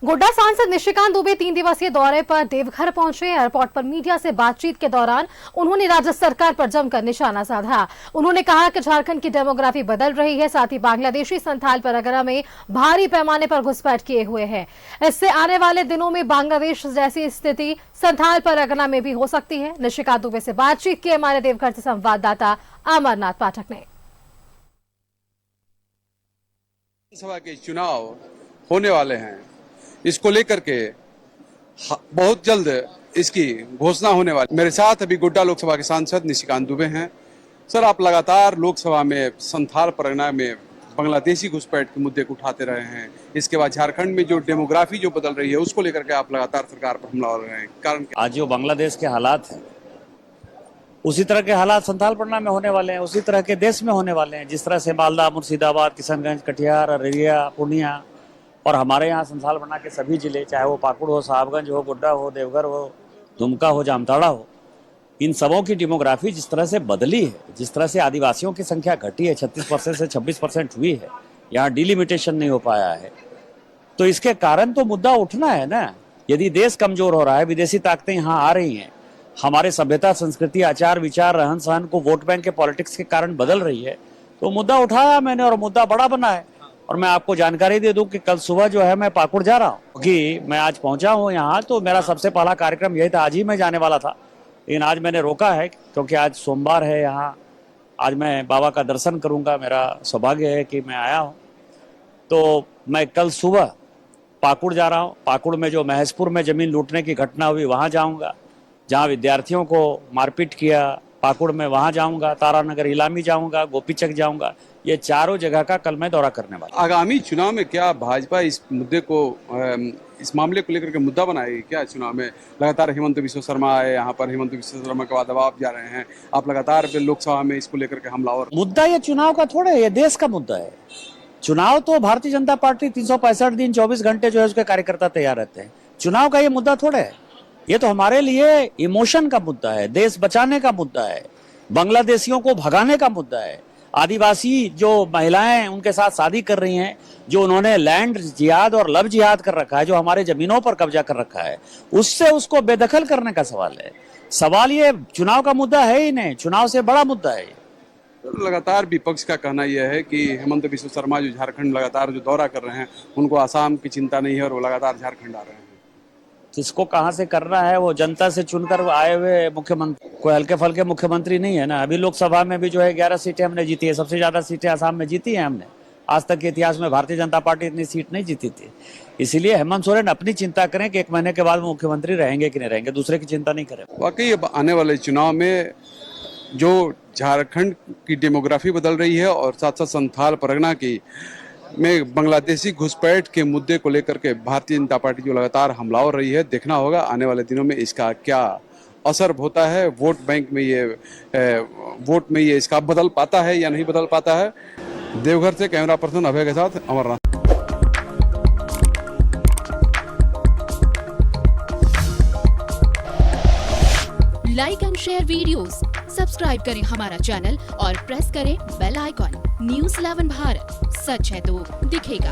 गोड्डा सांसद निशिकांत दुबे 3 दिवसीय दौरे पर देवघर पहुंचे। एयरपोर्ट पर मीडिया से बातचीत के दौरान उन्होंने राज्य सरकार पर जमकर निशाना साधा। उन्होंने कहा कि झारखंड की डेमोग्राफी बदल रही है, साथ ही बांग्लादेशी संथाल परगना में भारी पैमाने पर घुसपैठ किए हुए हैं। इससे आने वाले दिनों में बांग्लादेश जैसी स्थिति संथाल परगना में भी हो सकती है। निशिकांत दुबे से बातचीत की हमारे देवघर से संवाददाता अमरनाथ पाठक ने। सभा के चुनाव होने वाले हैं, इसको लेकर के बहुत जल्द इसकी घोषणा होने वाली। मेरे साथ अभी गोड्डा लोकसभा के सांसद निशिकांत दुबे हैं। सर, आप लगातार लोकसभा में संथाल परगना में बांग्लादेशी घुसपैठ के मुद्दे को उठाते रहे हैं। इसके बाद झारखंड में जो डेमोग्राफी जो बदल रही है उसको लेकर के आप लगातार सरकार पर हमला कर रहे हैं। कारण आज जो बांग्लादेश के हालात हैं, उसी तरह के हालात संथाल परगना में होने वाले हैं, उसी तरह के देश में होने वाले हैं। जिस तरह से मालदा, मुर्शिदाबाद, किशनगंज, कटिहार, अररिया, पूर्णिया और हमारे यहाँ संथाल परगना के सभी जिले, चाहे वो पाकुड़ हो, साहबगंज हो, गोड्डा हो, देवघर हो, दुमका हो, जामताड़ा हो, इन सबों की डेमोग्राफी जिस तरह से बदली है, जिस तरह से आदिवासियों की संख्या घटी है, 36% से 26% हुई है, यहाँ डिलिमिटेशन नहीं हो पाया है, तो इसके कारण तो मुद्दा उठना है ना। यदि देश कमजोर हो रहा है, विदेशी ताकतें यहाँ आ रही हैं, हमारे सभ्यता, संस्कृति, आचार विचार, रहन सहन को वोट बैंक के पॉलिटिक्स के कारण बदल रही है, तो मुद्दा उठाया मैंने और मुद्दा बड़ा बना है। और मैं आपको जानकारी दे दूं कि कल सुबह जो है मैं पाकुड़ जा रहा हूँ, क्योंकि मैं आज पहुंचा हूँ यहाँ, तो मेरा सबसे पहला कार्यक्रम यही था। आज ही मैं जाने वाला था, लेकिन आज मैंने रोका है क्योंकि आज सोमवार है। यहाँ आज मैं बाबा का दर्शन करूंगा, मेरा सौभाग्य है कि मैं आया हूँ। तो मैं कल सुबह पाकुड़ जा रहा हूँ। पाकुड़ में जो महेशपुर में जमीन लूटने की घटना हुई वहाँ जाऊँगा, जहाँ विद्यार्थियों को मारपीट किया पाकुड़ में वहाँ जाऊँगा, तारानगर इलामी जाऊँगा, गोपीचक जाऊँगा। ये चारों जगह का कल मैं दौरा करने वाला। आगामी चुनाव में क्या भाजपा इस मुद्दे को, इस मामले को लेकर के मुद्दा बनाएगी क्या? चुनाव में लगातार हेमंत बिस्वा शर्मा आए यहाँ पर, हेमंत बिस्वा शर्मा के बाद अब आप जा रहे हैं, आप लगातार लोकसभा में इसको लेकर के हमलावर। मुद्दा ये चुनाव का थोड़ा है, ये देश का मुद्दा है। चुनाव तो भारतीय जनता पार्टी 365 दिन 24 घंटे जो है उसके कार्यकर्ता तैयार रहते हैं। चुनाव का ये मुद्दा थोड़ा है, ये तो हमारे लिए इमोशन का मुद्दा है, देश बचाने का मुद्दा है, बांग्लादेशियों को भगाने का मुद्दा है। आदिवासी जो महिलाएं उनके साथ शादी कर रही हैं, जो उन्होंने लैंड जिहाद और लव जिहाद कर रखा है, जो हमारे जमीनों पर कब्जा कर रखा है, उससे उसको बेदखल करने का सवाल है। सवाल ये चुनाव का मुद्दा है ही नहीं, चुनाव से बड़ा मुद्दा है। लगातार विपक्ष का कहना यह है कि हेमंत बिस्वा शर्मा जो झारखंड लगातार जो दौरा कर रहे हैं, उनको आसाम की चिंता नहीं है और वो लगातार झारखंड आ रहे हैं। किसको कहां से करना है, वो जनता से चुनकर आए हुए मुख्यमंत्री, कोई हल्के फलके मुख्यमंत्री नहीं है ना। अभी लोकसभा में भी जो है 11 सीटें हमने जीती है, सबसे ज्यादा सीटें आसाम में जीती हैं हमने। आज तक के इतिहास में भारतीय जनता पार्टी इतनी सीट नहीं जीती थी। इसीलिए हेमंत सोरेन अपनी चिंता करें कि 1 महीने के बाद वो मुख्यमंत्री रहेंगे कि नहीं रहेंगे, दूसरे की चिंता नहीं करें। वाकई अब आने वाले चुनाव में जो झारखंड की डेमोग्राफी बदल रही है और साथ साथ संथाल परगना की में बांग्लादेशी घुसपैठ के मुद्दे को लेकर के भारतीय जनता पार्टी जो लगातार हमलावर रही है, देखना होगा आने वाले दिनों में इसका क्या असर होता है। वोट बैंक में ये इसका बदल पाता है या नहीं बदल पाता है। देवघर से कैमरा पर्सन अभय के साथ Amarnath. Like and share videos, subscribe करें हमारा चैनल और प्रेस करें बेल आइकॉन। न्यूज़ 11 भारत, सच है तो दिखेगा।